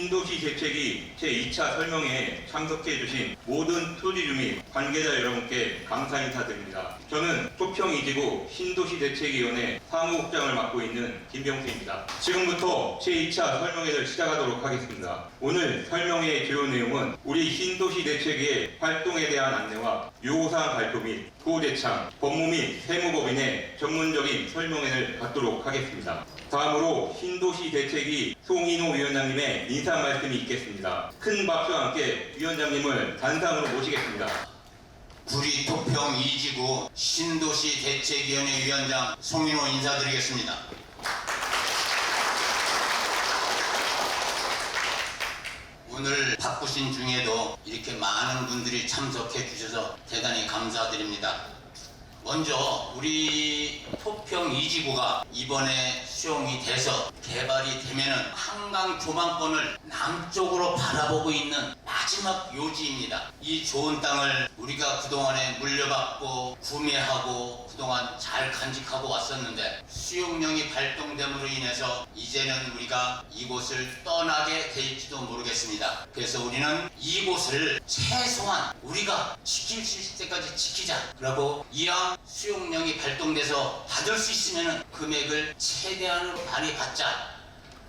신도시 대책위 제2차 설명회에 참석해 주신 모든 토지주 및 관계자 여러분께 감사 인사드립니다. 저는 토평이지구 신도시 대책위원회 사무국장을 맡고 있는 김병수입니다. 지금부터 제2차 설명회를 시작하도록 하겠습니다. 오늘 설명회의 주요 내용은 우리 신도시 대책위의 활동에 대한 안내와 요구사항 발표 및 도대창, 법무 및 세무법인의 전문적인 설명회를 갖도록 하겠습니다. 다음으로 신도시 대책위 송인호 위원장님의 인사 말씀이 있겠습니다. 큰 박수와 함께 위원장님을 단상으로 모시겠습니다. 구리 토평 2지구 신도시 대책위원회 위원장 송인호 인사드리겠습니다. 오늘 바쁘신 중에도 이렇게 많은 분들이 참석해 주셔서 대단히 감사드립니다. 먼저 우리 토평 2지구가 이번에 수용이 돼서 개발이 되면은 한강 조망권을 남쪽으로 바라보고 있는 마지막 요지입니다. 이 좋은 땅을 우리가 그동안에 물려받고 구매하고 그동안 잘 간직하고 왔었는데 수용령이 발동됨으로 인해서 이제는 우리가 이곳을 떠나게 될지도 모르겠습니다. 그래서 우리는 이곳을 최소한 우리가 지킬 수 있을 때까지 지키자. 그리고 이왕 수용령이 발동돼서 받을 수 있으면 금액을 최대한으로 많이 받자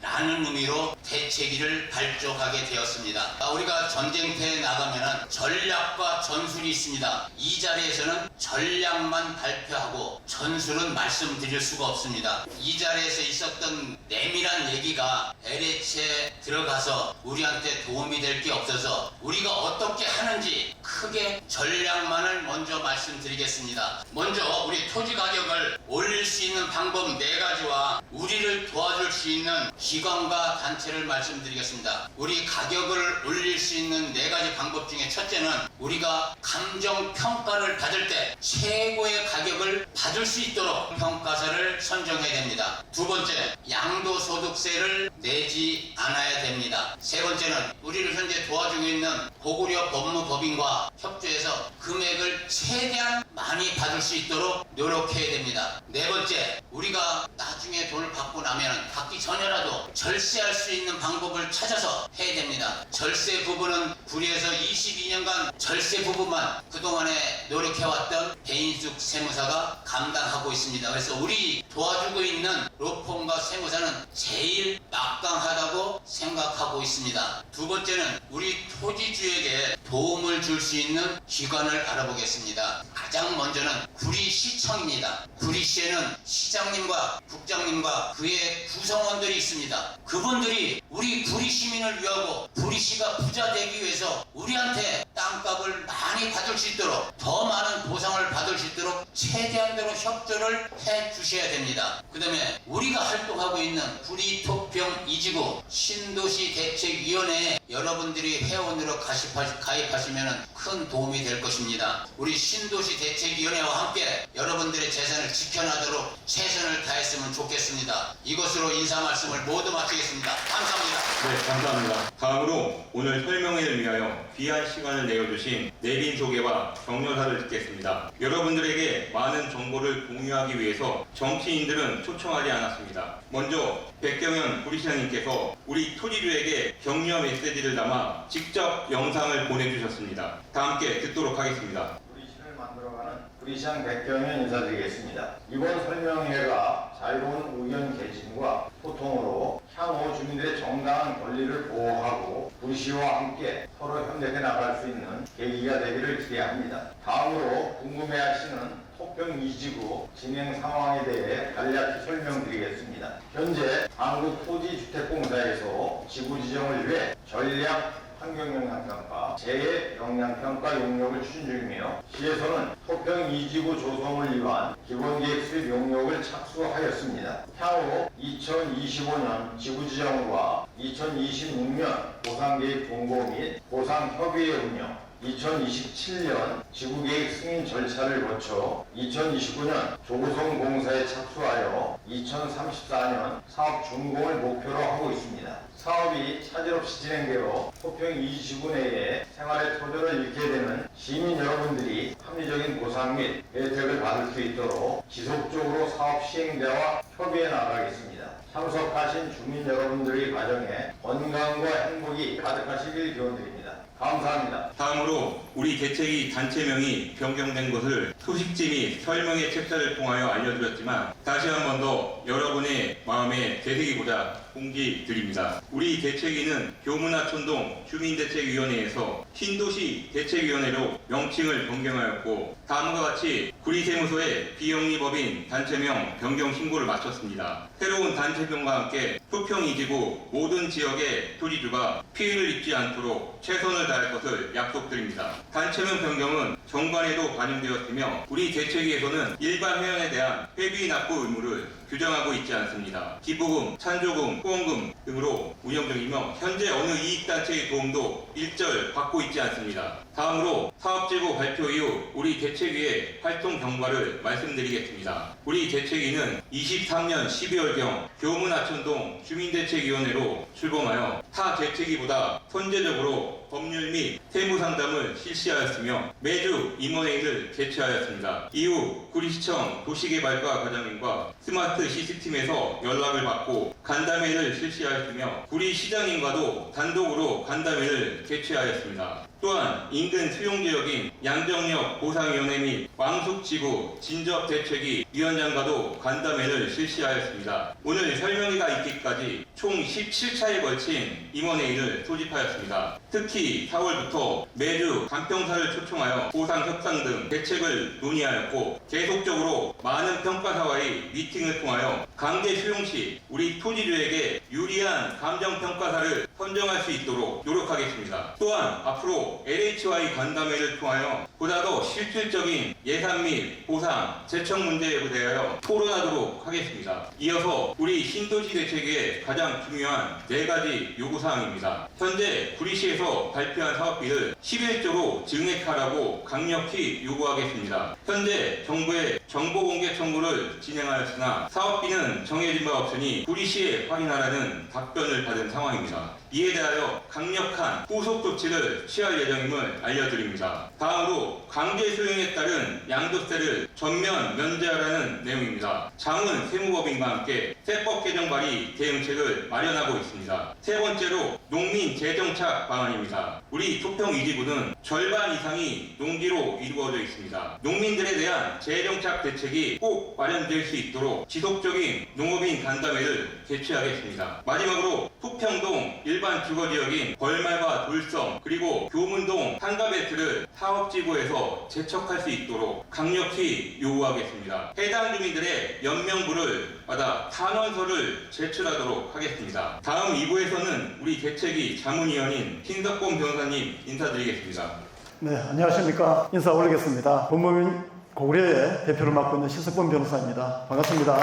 라는 의미로 대책위를 발족하게 되었습니다. 우리가 전쟁터에 나가면은 전략과 전술이 있습니다. 이 자리에서는 전략만 발표하고 전술은 말씀드릴 수가 없습니다. 이 자리에서 있었던 내밀한 얘기가 LH에 들어가서 우리한테 도움이 될 게 없어서 우리가 어떻게 하는지 크게 전략만을 먼저 말씀드리겠습니다. 먼저 우리 토지 가격을 올릴 수 있는 방법 4가지와 우리를 도와줄 수 있는 기관과 단체를 말씀드리겠습니다. 우리 가격을 올릴 수 있는 4가지 방법 중에 첫째는 우리가 감정평가를 받을 때 최고의 가격을 받을 수 있도록 평가사를 선정해야 됩니다. 두 번째, 양도소득세를 내지 않아야 됩니다. 세 번째는 우리를 현재 도와주고 있는 고구려 법무법인과 협조해서 금액을 최대한 많이 받을 수 있도록 노력해야 됩니다. 네 번째, 우리가 나중에 돈을 받고 나면 받기 전에라도 절세할 수 있는 방법을 찾아서 해야 됩니다. 절세 부분은 구리에서 22년간 절세 부분만 그동안에 노력해왔던 배인숙 세무사가 감당하고 있습니다. 그래서 우리 도와주고 있는 로펌과 세무사는 제일 막강하다고 생각하고 있습니다. 두 번째는 우리 토지주에게 도움을 줄 수 있는 기관을 알아보겠습니다. 가장 먼저는 구리시청입니다. 구리시에는 시장님과 국장님과 그의 구성원들이 있습니다. 그분들이 우리 구리 시민을 위하고 구리시가 부자 되기 위해서 우리한테 땅값을 많이 받을 수 있도록 더 많은 보상을 받을 수 있도록 최대한대로 협조를 해 주셔야 됩니다. 그 다음에 우리가 활동하고 있는 구리 토평 2지구 신도시 대책위원회에 여러분들이 회원으로 가입하시면 큰 도움이 될 것입니다. 우리 신도시 대책위원회와 함께 여러분들의 재산을 지켜나도록 최선을 다했으면 좋겠습니다. 이것으로 인사 말씀을 모두 마치겠습니다. 감사합니다. 네, 감사합니다. 다음으로 오늘 설명회를 위하여 귀한 시간을 내어주신 내빈 소개와 격려사를 듣겠습니다. 여러분들에게 많은 정보를 공유하기 위해서 정치인들은 초청하지 않았습니다. 먼저 백경현 구리시장님께서 우리 토지주에게 격려 메시지를 담아 직접 영상을 보내주셨습니다. 다 함께 듣도록 하겠습니다. 구리시를 만들어가는 구리시장 백경현 인사드리겠습니다. 이번 설명회가 자유로운 의견 개진과 소통으로 향후 주민들의 정당한 권리를 보호하고 구리시와 함께 서로 협력해 나갈 수 있는 계기가 되기를 기대합니다. 다음으로 궁금해하시는 토평 2지구 진행 상황에 대해 간략히 설명드리겠습니다. 현재 한국토지주택공사에서 지구 지정을 위해 전략 환경영향평가, 재해영향평가 용역을 추진 중이며 시에서는 토평 2지구 조성을 위한 기본계획 수립 용역을 착수하였습니다. 향후 2025년 지구지정과 2026년 보상계획 공고 및 보상협의회 운영, 2027년 지구계획 승인 절차를 거쳐 2029년 조성 공사에 착수하여 2034년 사업 준공을 목표로 하고 있습니다. 사업이 차질 없이 진행되어 토평 2지구 내에 생활의 터전을 잃게 되는 시민 여러분들이 합리적인 보상 및 혜택을 받을 수 있도록 지속적으로 사업 시행자와 협의해 나가겠습니다. 참석하신 주민 여러분들의 가정에 건강과 행복이 가득하시길 기원드립니다. 감사합니다. 다음으로 우리 대책위 단체명이 변경된 것을 소식지 및 설명의 책자를 통하여 알려드렸지만 다시 한 번 더 여러분의 마음에 되새기고자 공지드립니다. 우리 대책위는 교문하천동 주민대책위원회에서 신도시 대책위원회로 명칭을 변경하였고 다음과 같이 구리세무서에 비영리법인 단체명 변경 신고를 마쳤습니다. 새로운 단체명과 함께 토평이지구 모든 지역의 토지주가 피해를 입지 않도록 최선을 다할 것을 약속드립니다. 단체명 변경은 정관에도 반영되었으며 우리 대책위에서는 일반 회원에 대한 회비 납부 의무를 규정하고 있지 않습니다. 기부금, 찬조금, 후원금 등으로 운영 중이며 현재 어느 이익단체의 도움도 일절 받고 있지 않습니다. 다음으로 사업지구 발표 이후 우리 대책위의 활동 경과를 말씀드리겠습니다. 우리 대책위는 23년 12월경 교문하천동 주민대책위원회로 출범하여 타 대책위보다 선제적으로 법률 및 세무 상담을 실시하였으며 매주 임원회의를 개최하였습니다. 이후 구리시청 도시개발과 과장님과 스마트 시스템에서 연락을 받고 간담회를 실시하였으며 구리시장님과도 단독으로 간담회를 개최하였습니다. 또한 인근 수용지역인 양정역 보상위원회 및 왕숙지구 진접대책위 위원장과도 간담회를 실시하였습니다. 오늘 설명회가 있기까지 총 17차에 걸친 임원회의를 소집하였습니다. 특히 4월부터 매주 간평사를 초청하여 보상 협상 등 대책을 논의하였고 계속적으로 많은 평가사와의 미팅을 통하여 강제 수용 시 우리 토지주에게 유리한 감정평가사를 선정할 수 있도록 노력하겠습니다. 또한 앞으로 LH와의 간담회를 통하여 보다 더 실질적인 예산 및 보상, 재청 문제에 대하여 토론하도록 하겠습니다. 이어서 우리 신도시 대책의 가장 중요한 4가지 요구사항입니다. 현재 구리시에서 발표한 사업비를 11조로 증액하라고 강력히 요구하겠습니다. 현재 정부의 정보공개 청구를 진행하였으나 사업비는 정해진 바 없으니 구리시에 확인하라는 답변을 받은 상황입니다. 이에 대하여 강력한 후속 조치를 취할 예정임을 알려드립니다. 다음으로 강제 수용에 따른 양도세를 전면 면제하라는 내용입니다. 장은 세무법인과 함께 세법 개정 발의 대응책을 마련하고 있습니다. 세 번째로 농민 재정착 방안입니다. 우리 토평이지구는 절반 이상이 농지로 이루어져 있습니다. 농민들에 대한 재정착 대책이 꼭 마련될 수 있도록 지속적인 농업인 간담회를 개최하겠습니다. 마지막으로 토평동 일반 주거지역인 벌말과 돌성 그리고 교문동 한가베트를 사업지구에서 재척할 수 있도록 강력히 요구하겠습니다. 해당 주민들의 연명부를 받아 탄원서를 제출하도록 하겠습니다. 다음 2부에서는 우리 대책위 자문위원인 신석권 변호사님 인사드리겠습니다. 네, 안녕하십니까. 인사 올리겠습니다. 법무민 고구려의 대표를 맡고 있는 신석권 변호사입니다. 반갑습니다.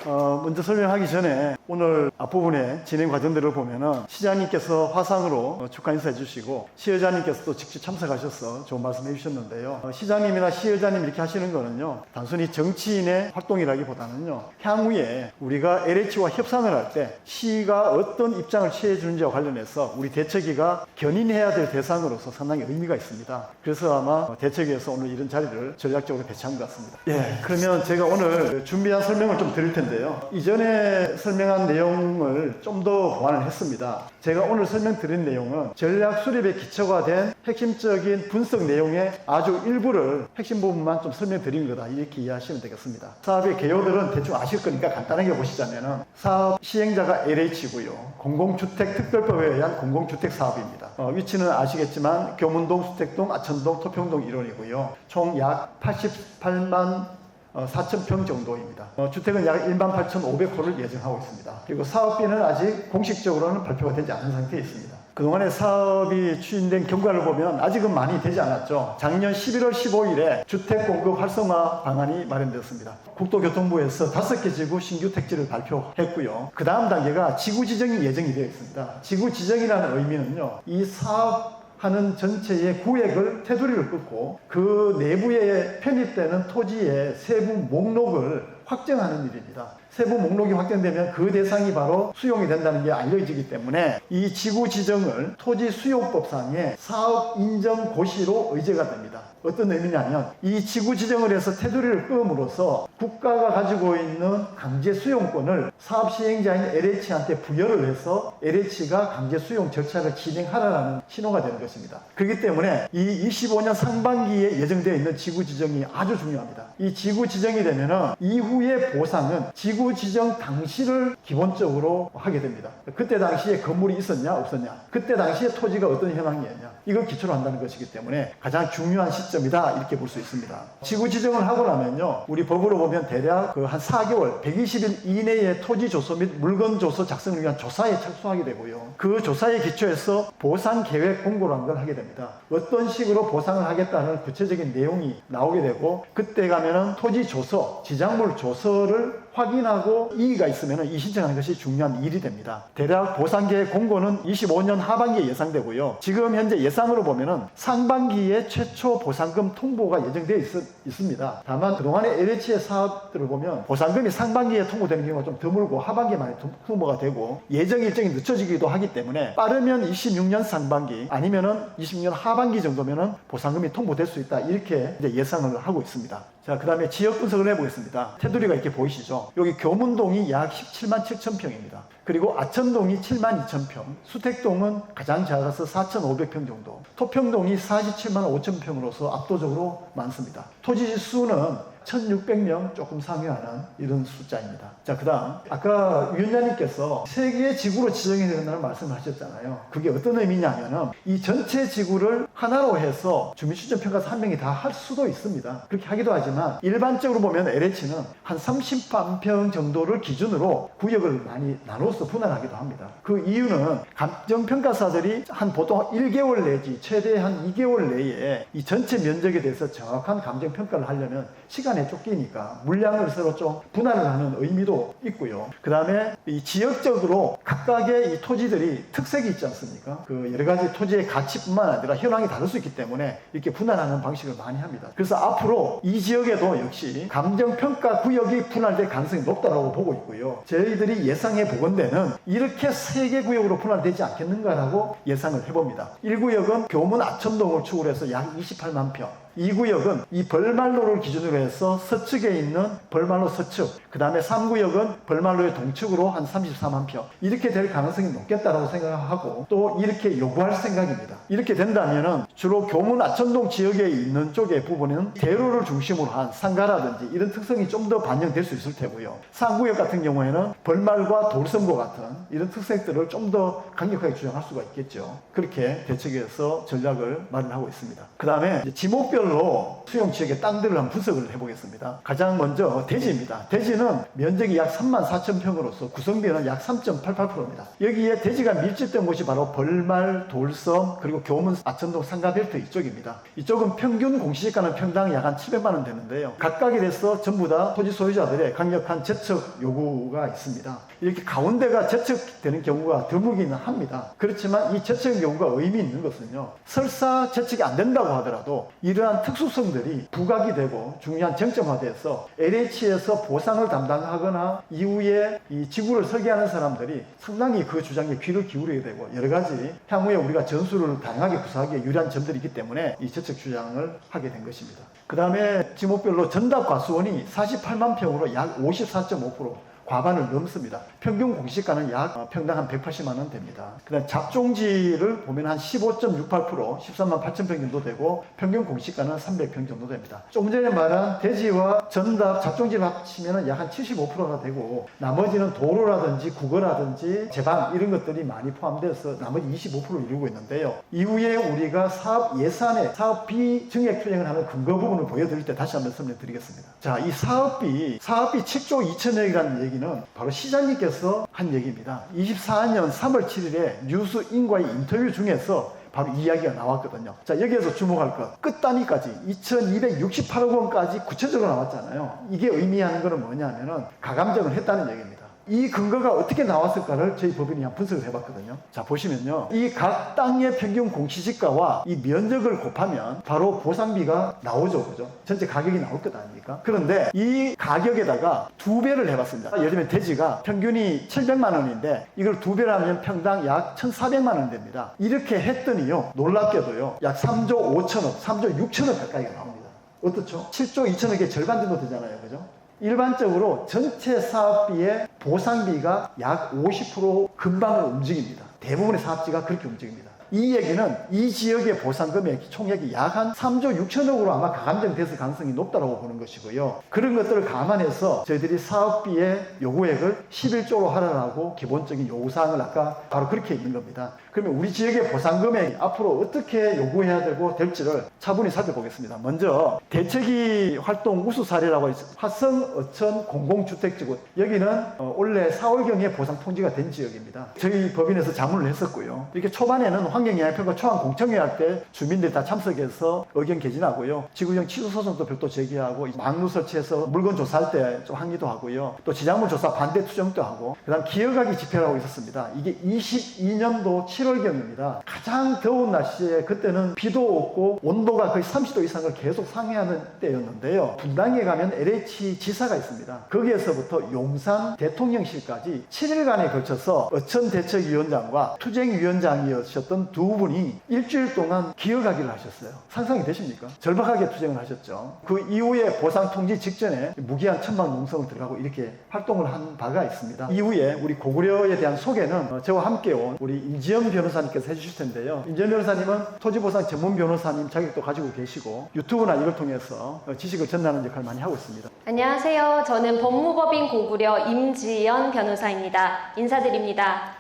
먼저 설명하기 전에 오늘 앞부분의 진행 과정들을 보면은 시장님께서 화상으로 축하 인사해 주시고 시의자님께서도 직접 참석하셔서 좋은 말씀 해주셨는데요. 시장님이나 시의자님 이렇게 하시는 거는요, 단순히 정치인의 활동이라기보다는요, 향후에 우리가 LH와 협상을 할 때 시가 어떤 입장을 취해 주는지와 관련해서 우리 대책위가 견인해야 될 대상으로서 상당히 의미가 있습니다. 그래서 아마 대책위에서 오늘 이런 자리를 전략적으로 배치한 것 같습니다. 예, 그러면 제가 오늘 준비한 설명을 좀 드릴 텐데 이전에 설명한 내용을 좀 더 보완을 했습니다. 제가 오늘 설명드린 내용은 전략 수립에 기초가 된 핵심적인 분석 내용의 아주 일부를 핵심 부분만 좀 설명드린 거다, 이렇게 이해하시면 되겠습니다. 사업의 개요들은 대충 아실 거니까 간단하게 보시자면은 사업 시행자가 LH고요. 공공주택 특별법에 의한 공공주택 사업입니다. 위치는 아시겠지만 교문동, 수택동, 아천동, 토평동 일원이고요. 총 약 88만 4,000평 정도입니다. 주택은 약 18,500호를 예정하고 있습니다. 그리고 사업비는 아직 공식적으로는 발표가 되지 않은 상태에 있습니다. 그동안에 사업이 추진된 경과를 보면 아직은 많이 되지 않았죠. 작년 11월 15일에 주택 공급 활성화 방안이 마련되었습니다. 국토교통부에서 5개 지구 신규 택지를 발표했고요. 그 다음 단계가 지구 지정이 예정이 되어 있습니다. 지구 지정이라는 의미는요, 이 사업 하는 전체의 구획을 테두리를 끊고 그 내부에 편입되는 토지의 세부 목록을 확정하는 일입니다. 세부 목록이 확정되면 그 대상이 바로 수용이 된다는 게 알려지기 때문에 이 지구 지정을 토지 수용법상의 사업 인정 고시로 의제가 됩니다. 어떤 의미냐면 이 지구 지정을 해서 테두리를 끄음으로써 국가가 가지고 있는 강제 수용권을 사업 시행자인 LH한테 부여를 해서 LH가 강제 수용 절차를 진행하라는 신호가 되는 것입니다. 그렇기 때문에 이 25년 상반기에 예정되어 있는 지구 지정이 아주 중요합니다. 이 지구 지정이 되면은 이후의 보상은 지구 지정 당시를 기본적으로 하게 됩니다. 그때 당시에 건물이 있었냐 없었냐, 그때 당시에 토지가 어떤 현황이었냐, 이걸 기초로 한다는 것이기 때문에 가장 중요한 시점이다, 이렇게 볼 수 있습니다. 지구 지정을 하고 나면요, 우리 법으로 보면 대략 한 4개월 120일 이내에 토지 조서 및 물건 조서 작성을 위한 조사에 착수하게 되고요, 그 조사에 기초해서 보상 계획 공고라는 걸 하게 됩니다. 어떤 식으로 보상을 하겠다는 구체적인 내용이 나오게 되고, 그때 가면은 토지 조서, 지작물 조서를 확인하고 이의가 있으면 이 신청하는 것이 중요한 일이 됩니다. 대략 보상계획 공고는 25년 하반기에 예상되고요. 지금 현재 예상으로 보면은 상반기에 최초 보상금 통보가 예정되어 있습니다. 다만 그동안의 LH의 사업들을 보면 보상금이 상반기에 통보되는 경우가 좀 드물고 하반기에 많이 통보가 되고 예정 일정이 늦춰지기도 하기 때문에 빠르면 26년 상반기 아니면은 26년 하반기 정도면은 보상금이 통보될 수 있다, 이렇게 이제 예상을 하고 있습니다. 자, 그 다음에 지역 분석을 해보겠습니다. 테두리가 이렇게 보이시죠? 여기 교문동이 약 17만 7천 평입니다. 그리고 아천동이 7만 2천 평, 수택동은 가장 작아서 4,500평 정도, 토평동이 47만 5천 평으로서 압도적으로 많습니다. 토지 수는 1600명 조금 상회하는 이런 숫자입니다. 자, 그 다음 아까 위원장님께서 세계의 지구로 지정해야 된다는 말씀을 하셨잖아요. 그게 어떤 의미냐면은 이 전체 지구를 하나로 해서 주민추천평가사 한 명이 다 할 수도 있습니다. 그렇게 하기도 하지만 일반적으로 보면 LH는 한 30만 평 정도를 기준으로 구역을 많이 나눠서 분할하기도 합니다. 그 이유는 감정평가사들이 한 보통 1개월 내지 최대 한 2개월 내에 이 전체 면적에 대해서 정확한 감정평가를 하려면 시간에 쫓기니까 물량을 서로 좀 분할을 하는 의미도 있고요. 그 다음에 이 지역적으로 각각의 이 토지들이 특색이 있지 않습니까? 그 여러 가지 토지의 가치뿐만 아니라 현황이 다를 수 있기 때문에 이렇게 분할하는 방식을 많이 합니다. 그래서 앞으로 이 지역에도 역시 감정평가 구역이 분할될 가능성이 높다고 보고 있고요. 저희들이 예상해 보건대는 이렇게 3개 구역으로 분할되지 않겠는가라고 예상을 해봅니다. 1구역은 교문 아천동을 축으로 해서 약 28만 평, 2구역은 이 벌말로를 기준으로 해서 서측에 있는 벌말로 서측, 그 다음에 3구역은 벌말로의 동측으로 한 34만 평, 이렇게 될 가능성이 높겠다라고 생각하고 또 이렇게 요구할 생각입니다. 이렇게 된다면은 주로 교문 아천동 지역에 있는 쪽의 부분은 대로를 중심으로 한 상가라든지 이런 특성이 좀 더 반영될 수 있을 테고요. 3구역 같은 경우에는 벌말과 돌섬고 같은 이런 특색들을 좀 더 강력하게 주장할 수가 있겠죠. 그렇게 대책에서 전략을 마련하고 있습니다. 그 다음에 지목별로 수용 지역의 땅들을 한번 분석을 해보겠습니다. 가장 먼저 대지입니다. 대지는 면적이 약 3만 4천 평으로서 구성비는 약 3.88%입니다. 여기에 대지가 밀집된 곳이 바로 벌말, 돌섬, 그리고 교문, 아천동, 상가벨트 이쪽입니다. 이쪽은 평균 공시지가는 평당 약 한 700만 원 되는데요. 각각에 대해서 전부 다 토지 소유자들의 강력한 재척 요구가 있습니다. 이렇게 가운데가 재척되는 경우가 드물기는 합니다. 그렇지만 이 재척 요구가 의미 있는 것은요, 설사 재척이 안 된다고 하더라도 이러한 특수성들이 부각이 되고 중요한 쟁점화돼서 LH에서 보상을 담당하거나 이후에 이 지구를 설계하는 사람들이 상당히 그 주장에 귀를 기울이게 되고 여러 가지 향후에 우리가 전술을 다양하게 구사하기에 유리한 점들이 있기 때문에 이 재척 주장을 하게 된 것입니다. 그 다음에 지목별로 전답 과수원이 48만 평으로 약 54.5%, 과반을 넘습니다. 평균 공시가는 약 평당 한 180만 원 됩니다. 그 다음 잡종지를 보면 한 15.68%, 13만 8천 평 정도 되고 평균 공시가는 300평 정도 됩니다. 조금 전에 말한 대지와 전답, 잡종지를 합치면 약 한 75%가 되고 나머지는 도로라든지 국어라든지 제방 이런 것들이 많이 포함돼서 나머지 25%를 이루고 있는데요. 이후에 우리가 사업 예산에 사업비 증액 투쟁을 하는 근거 부분을 보여드릴 때 다시 한번 설명드리겠습니다. 자, 이 사업비 7조 2천억이라는 얘기는 바로 시장님께서 한 얘기입니다. 24년 3월 7일에 뉴스 인과의 인터뷰 중에서 바로 이야기가 나왔거든요. 자, 여기에서 주목할 것, 끝단위까지 2268억 원까지 구체적으로 나왔잖아요. 이게 의미하는 것은 뭐냐면은 가감정을 했다는 얘기입니다. 이 근거가 어떻게 나왔을까를 저희 법인이 한번 분석을 해봤거든요. 자, 보시면요. 이 각 땅의 평균 공시지가와 이 면적을 곱하면 바로 보상비가 나오죠. 그죠? 전체 가격이 나올 것 아닙니까? 그런데 이 가격에다가 2배를 해봤습니다. 예를 들면 대지가 평균이 700만 원인데 이걸 2배를 하면 평당 약 1,400만 원 됩니다. 이렇게 했더니요. 놀랍게도요. 약 3조 5천억, 3조 6천억 가까이가 나옵니다. 어떻죠? 7조 2천억의 절반 정도 되잖아요. 그죠? 일반적으로 전체 사업비의 보상비가 약 50% 근방을 움직입니다. 대부분의 사업지가 그렇게 움직입니다. 이 얘기는 이 지역의 보상 금액 총액이 약 한 3조 6천억으로 아마 가감정됐을 가능성이 높다고 보는 것이고요. 그런 것들을 감안해서 저희들이 사업비의 요구액을 11조로 하라고 기본적인 요구사항을 아까 바로 그렇게 있는 겁니다. 그러면 우리 지역의 보상 금액이 앞으로 어떻게 요구해야 되고 될지를 차분히 살펴보겠습니다. 먼저 대책위 활동 우수 사례라고 있습니다. 화성 어천 공공주택지구, 여기는 올해 4월경에 보상 통지가 된 지역입니다. 저희 법인에서 자문을 했었고요. 이렇게 초반에는 환경영향평가 초안공청회 때 주민들이 다 참석해서 의견 개진하고요. 지구형 취소소송도 별도 제기하고 막루 설치해서 물건 조사할 때 좀 항의도 하고요. 또 지장물 조사 반대 투정도 하고, 그 다음 기어가기 집회를 하고 있었습니다. 이게 22년도 7월경입니다. 가장 더운 날씨에 그때는 비도 없고 온도가 거의 30도 이상을 계속 상회하는 때였는데요. 분당에 가면 LH 지사가 있습니다. 거기에서부터 용산 대통령실까지 7일간에 걸쳐서 어천대책위원장과 투쟁위원장이셨던 두 분이 일주일 동안 기어가기를 하셨어요. 상상이 되십니까? 절박하게 투쟁을 하셨죠. 그 이후에 보상 통지 직전에 무기한 천막 농성을 들어가고 이렇게 활동을 한 바가 있습니다. 이후에 우리 고구려에 대한 소개는 저와 함께 온 우리 임지연 변호사님께서 해주실 텐데요. 임지연 변호사님은 토지보상 전문 변호사님 자격도 가지고 계시고 유튜브나 이걸 통해서 지식을 전하는 역할을 많이 하고 있습니다. 안녕하세요. 저는 법무법인 고구려 임지연 변호사입니다. 인사드립니다.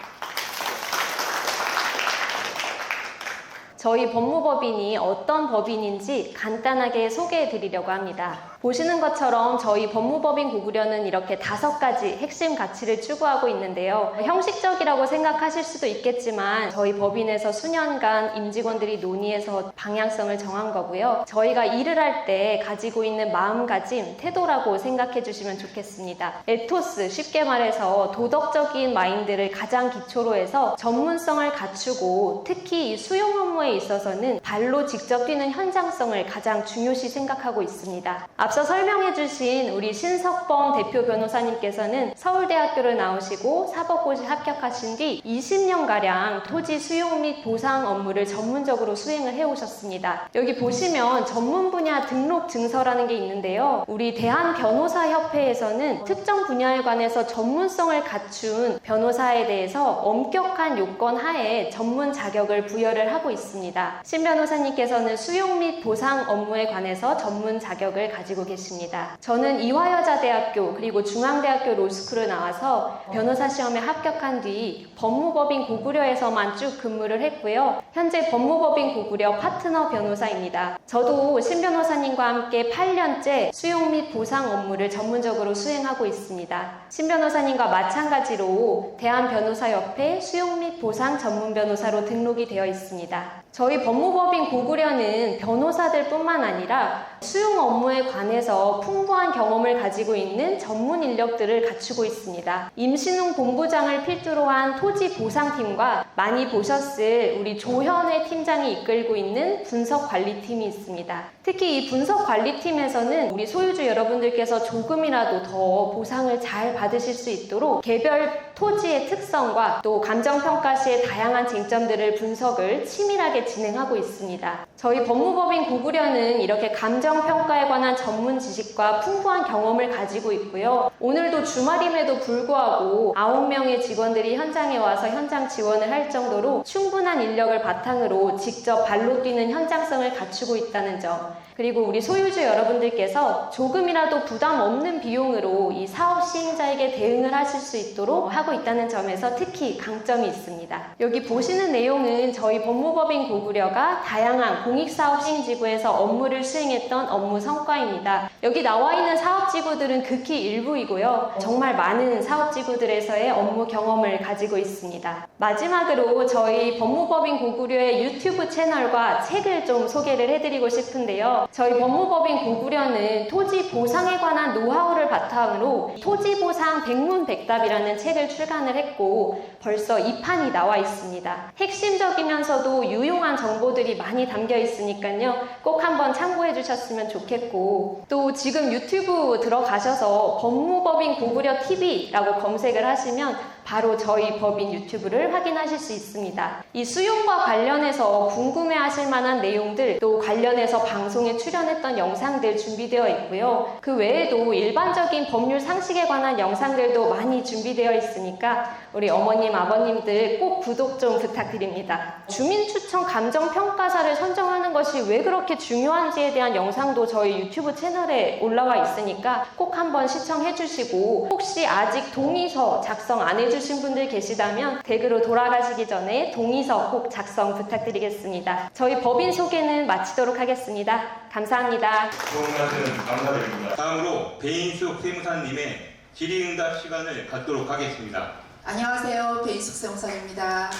저희 법무법인이 어떤 법인인지 간단하게 소개해 드리려고 합니다. 보시는 것처럼 저희 법무법인 고구려는 이렇게 5가지 핵심 가치를 추구하고 있는데요. 형식적이라고 생각하실 수도 있겠지만 저희 법인에서 수년간 임직원들이 논의해서 방향성을 정한 거고요. 저희가 일을 할 때 가지고 있는 마음가짐, 태도라고 생각해 주시면 좋겠습니다. 에토스, 쉽게 말해서 도덕적인 마인드를 가장 기초로 해서 전문성을 갖추고 특히 이 수용 업무에 있어서는 발로 직접 뛰는 현장성을 가장 중요시 생각하고 있습니다. 앞서 설명해 주신 우리 신석범 대표 변호사님께서는 서울대학교를 나오시고 사법고시 합격하신 뒤 20년가량 토지 수용 및 보상 업무를 전문적으로 수행을 해오셨습니다. 여기 보시면 전문 분야 등록 증서라는 게 있는데요. 우리 대한변호사협회에서는 특정 분야에 관해서 전문성을 갖춘 변호사에 대해서 엄격한 요건 하에 전문 자격을 부여를 하고 있습니다. 신 변호사님께서는 수용 및 보상 업무에 관해서 전문 자격을 가지고 계십니다. 저는 이화여자대학교 그리고 중앙대학교 로스쿨을 나와서 변호사 시험에 합격한 뒤 법무법인 고구려에서만 쭉 근무를 했고요. 현재 법무법인 고구려 파트너 변호사입니다. 저도 신 변호사님과 함께 8년째 수용 및 보상 업무를 전문적으로 수행하고 있습니다. 신 변호사님과 마찬가지로 대한변호사협회 수용 및 보상 전문 변호사로 등록이 되어 있습니다. 저희 법무법인 고구려는 변호사들 뿐만 아니라 수용 업무에 관해서 풍부한 경험을 가지고 있는 전문 인력들을 갖추고 있습니다. 임신웅 본부장을 필두로 한 토지 보상팀과 많이 보셨을 우리 조현회 팀장이 이끌고 있는 분석관리팀이 있습니다. 특히 이 분석관리팀에서는 우리 소유주 여러분들께서 조금이라도 더 보상을 잘 받으실 수 있도록 개별 토지의 특성과 또 감정평가 시의 다양한 쟁점들을 분석을 치밀하게 진행하고 있습니다. 저희 법무법인 고구려는 이렇게 감정평가에 관한 전문 지식과 풍부한 경험을 가지고 있고요. 오늘도 주말임에도 불구하고 9명의 직원들이 현장에 와서 현장 지원을 할 정도로 충분한 인력을 바탕으로 직접 발로 뛰는 현장성을 갖추고 있다는 점, 그리고 우리 소유주 여러분들께서 조금이라도 부담 없는 비용으로 이 사업 시행자에게 대응을 하실 수 있도록 하고 있다는 점에서 특히 강점이 있습니다. 여기 보시는 내용은 저희 법무법인 고구려가 다양한 공익사업 시행지구에서 업무를 수행했던 업무 성과입니다. 합니다. 여기 나와 있는 사업지구들은 극히 일부이고요. 정말 많은 사업지구들에서의 업무 경험을 가지고 있습니다. 마지막으로 저희 법무법인 고구려의 유튜브 채널과 책을 좀 소개를 해드리고 싶은데요. 저희 법무법인 고구려는 토지 보상에 관한 노하우를 바탕으로 토지보상 백문백답이라는 책을 출간을 했고 벌써 2판이 나와 있습니다. 핵심적이면서도 유용한 정보들이 많이 담겨 있으니까요. 꼭 한번 참고해 주셨으면 좋겠고 또 지금 유튜브 들어가셔서 법무법인 고구려 TV라고 검색을 하시면 바로 저희 법인 유튜브를 확인하실 수 있습니다. 이 수용과 관련해서 궁금해하실 만한 내용들 또 관련해서 방송에 출연했던 영상들 준비되어 있고요. 그 외에도 일반적인 법률 상식에 관한 영상들도 많이 준비되어 있으니까 우리 어머님, 아버님들 꼭 구독 좀 부탁드립니다. 주민추천 감정평가사를 선정하는 것이 왜 그렇게 중요한지에 대한 영상도 저희 유튜브 채널에 올라와 있으니까 꼭 한번 시청해 주시고 혹시 아직 동의서 작성 안 해주신 분들 계시다면 댁으로 돌아가시기 전에 동의서 꼭 작성 부탁드리겠습니다. 저희 법인 소개는 마치도록 하겠습니다. 감사합니다. 좋은 말씀 감사드립니다. 다음으로 배인숙 세무사님의 질의응답 시간을 갖도록 하겠습니다. 안녕하세요. 배인숙 세무사입니다.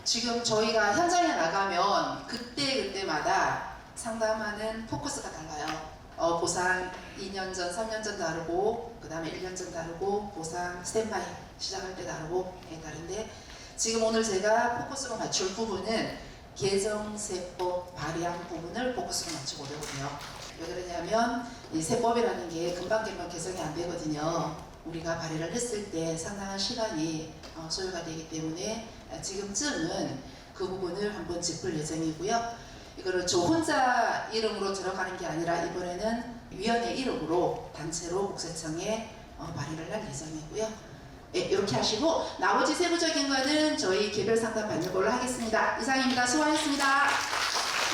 지금 저희가 현장에 나가면 그때마다 상담하는 포커스가 달라요. 보상 2년 전, 3년 전 다르고 그 다음에 1년 전 다르고 보상 스탠바이 시작할 때 다르고 다른데 지금 오늘 제가 포커스로 맞출 부분은 개정세법 발의안 부분을 포커스로 맞추고 오거든요. 왜 그러냐면 이 세법이라는 게 금방 개정이 안 되거든요. 우리가 발의를 했을 때 상당한 시간이 소요가 되기 때문에 지금쯤은 그 부분을 한번 짚을 예정이고요. 이거를 저 혼자 이름으로 들어가는 게 아니라 이번에는 위원회 이름으로 단체로 국세청에 발의를 할 예정이고요. 네, 이렇게 하시고 나머지 세부적인 거는 저희 개별 상담 받는 걸로 하겠습니다. 이상입니다. 수고하셨습니다.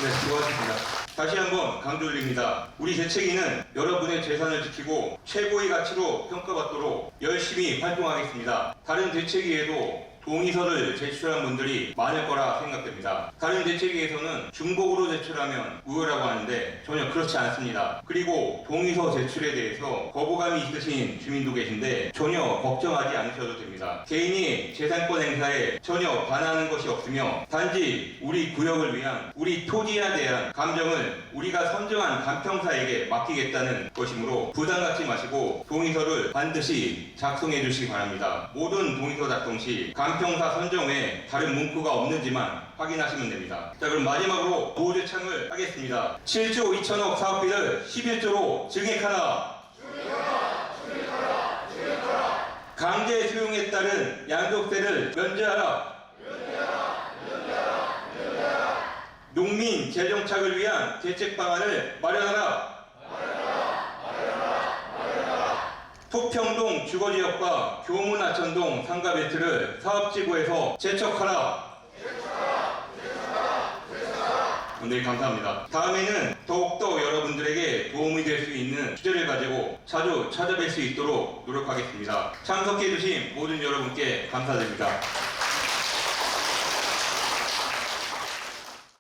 네, 수고하셨습니다. 다시 한번 강조드립니다. 우리 재채기는 여러분의 재산을 지키고 최고의 가치로 평가받도록 열심히 활동하겠습니다. 다른 재채기에도 동의서를 제출한 분들이 많을 거라 생각됩니다. 다른 재채기에서는 중복으로 제출하면 무효라고 하는데 전혀 그렇지 않습니다. 그리고 동의서 제출에 대해서 거부감이 있으신 주민도 계신데 전혀 걱정하지 않으셔도 됩니다. 개인이 재산권 행사에 전혀 반하는 것이 없으며 단지 우리 구역을 위한 우리 토지에 대한 감정을 우리가 선정한 간평사에게 맡기겠다는 것이므로 부담 갖지 마시고 동의서를 반드시 작성해 주시기 바랍니다. 모든 동의서 작성 시 간평사 선정 외에 다른 문구가 없는지만 확인하시면 됩니다. 자, 그럼 마지막으로 노후재창을 하겠습니다. 7조 2천억 사업비를 11조로 증액하라. 강제 수용에 따른 양도세를 면제하라. 농민 재정착을 위한 대책 방안을 마련하라. 토평동 주거지역과 교문하천동 상가벨트를 사업지구에서 재척하라. 네, 감사합니다. 다음에는 더욱더 여러분들에게 도움이 될 수 있는 주제를 가지고 자주 찾아뵐 수 있도록 노력하겠습니다. 참석해주신 모든 여러분께 감사드립니다.